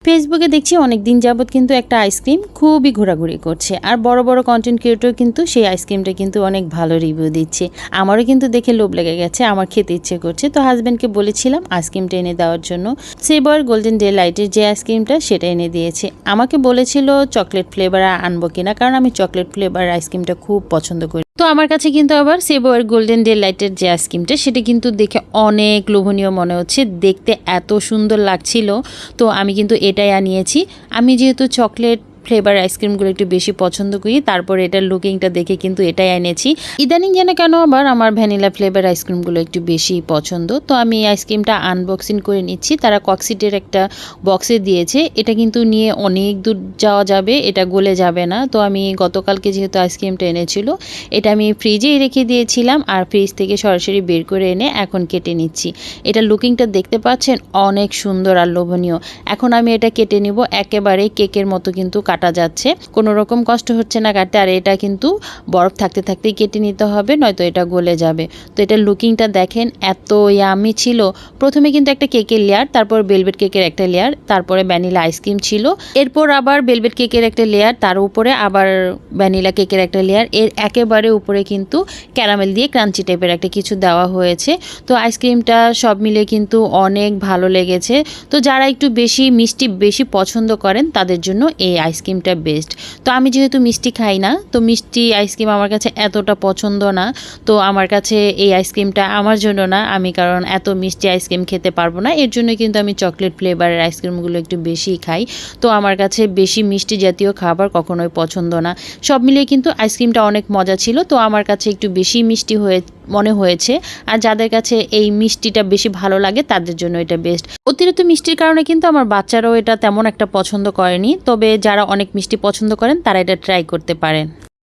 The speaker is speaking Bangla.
ফেসবুকে দেখছি অনেক দিন যাবত কিন্তু একটা আইসক্রিম খুবই ঘোরাঘুরি করছে, আর বড় বড় কন্টেন্ট ক্রিয়েটর কিন্তু সেই আইসক্রিমটা কিন্তু অনেক ভালো রিভিউ দিচ্ছে। আমারও কিন্তু দেখে লোভ লেগে গেছে, আমার খেতে ইচ্ছে করছে। তো হাজব্যান্ডকে বলেছিলাম আইসক্রিমটা এনে দেওয়ার জন্য। সেবার গোল্ডেন ডে লাইটের যে আইসক্রিমটা সেটা এনে দিয়েছে। আমাকে বলেছিল চকলেট ফ্লেভার আনবো কিনা, কারণ আমি চকলেট ফ্লেভার আইসক্রিমটা খুব পছন্দ করি। তো আমার কাছে কিন্তু আবার সেবার গোল্ডেন ডে লাইটের যে আইসক্রিমটা সেটা কিন্তু দেখে অনেক লোভনীয় মনে হচ্ছে, দেখতে এত সুন্দর লাগছিল। তো আমি কিন্তু এটাই আনিয়েছি। আমি যেহেতু চকলেট ফ্লেভার আইসক্রিমগুলো একটু বেশি পছন্দ করি, তারপর এটার লুকিংটা দেখে কিন্তু এটাই এনেছি। ইদানিং যেন কেন আবার আমার ভ্যানিলা ফ্লেভার আইসক্রিমগুলো একটু বেশি পছন্দ। তো আমি এই আইসক্রিমটা আনবক্সিং করে নিচ্ছি। তারা কক্সিটের একটা বক্সে দিয়েছে, এটা কিন্তু নিয়ে অনেক দূর যাওয়া যাবে, এটা গলে যাবে না। তো আমি গতকালকে যেহেতু আইসক্রিমটা এনেছিল, এটা আমি ফ্রিজেই রেখে দিয়েছিলাম, আর ফ্রিজ থেকে সরাসরি বের করে এনে এখন কেটে নিচ্ছি। এটা লুকিংটা দেখতে পাচ্ছেন অনেক সুন্দর আর লোভনীয়। এখন আমি এটা কেটে নিব, একেবারে কেকের মতো কিন্তু কাটা যাচ্ছে, কোনো রকম কষ্ট হচ্ছে না কাটতে। আর এটা কিন্তু বরফ থাকতে থাকতেই কেটে নিতে হবে, নয়তো এটা গলে যাবে। তো এটা লুকিংটা দেখেন এত ইয়ামি ছিল। প্রথমে কিন্তু একটা কেকের লেয়ার, তারপর বেলভেট কেকের একটা লেয়ার, তারপরে ভ্যানিলা আইসক্রিম ছিল, এরপর আবার বেলভেট কেকের একটা লেয়ার, তার উপরে আবার ভ্যানিলা কেকের একটা লেয়ার, এর একেবারে উপরে কিন্তু ক্যারামেল দিয়ে ক্রাঞ্চি টাইপের একটা কিছু দেওয়া হয়েছে। তো আইসক্রিমটা সব মিলে কিন্তু অনেক ভালো লেগেছে। তো যারা একটু বেশি মিষ্টি বেশি পছন্দ করেন তাদের জন্য এই আইসক্রিমটা বেস্ট। তো আমি যেহেতু মিষ্টি খাই না, তো মিষ্টি আইসক্রিম আমার কাছে এতটা পছন্দ না। তো আমার কাছে এই আইসক্রিমটা আমার জন্য না, আমি কারণ এত মিষ্টি আইসক্রিম খেতে পারবো না, এর জন্য কিন্তু আমি চকলেট ফ্লেভারের আইসক্রিমগুলো একটু বেশি খাই। তো আমার কাছে বেশি মিষ্টি জাতীয় খাবার কখনোই পছন্দ না। সব মিলিয়ে কিন্তু আইসক্রিমটা অনেক মজা ছিল। তো আমার কাছে একটু বেশি মিষ্টি মনে হয়েছে। আর যাদের কাছে এই মিষ্টিটা বেশি ভালো লাগে তাদের জন্য এটা বেস্ট। অতিরিক্ত মিষ্টির কারণে কিন্তু আমার বাচ্চারাও এটা তেমন একটা পছন্দ করেনি, তবে যারা অনেক মিষ্টি পছন্দ করেন তারা এটা ট্রাই করতে পারেন।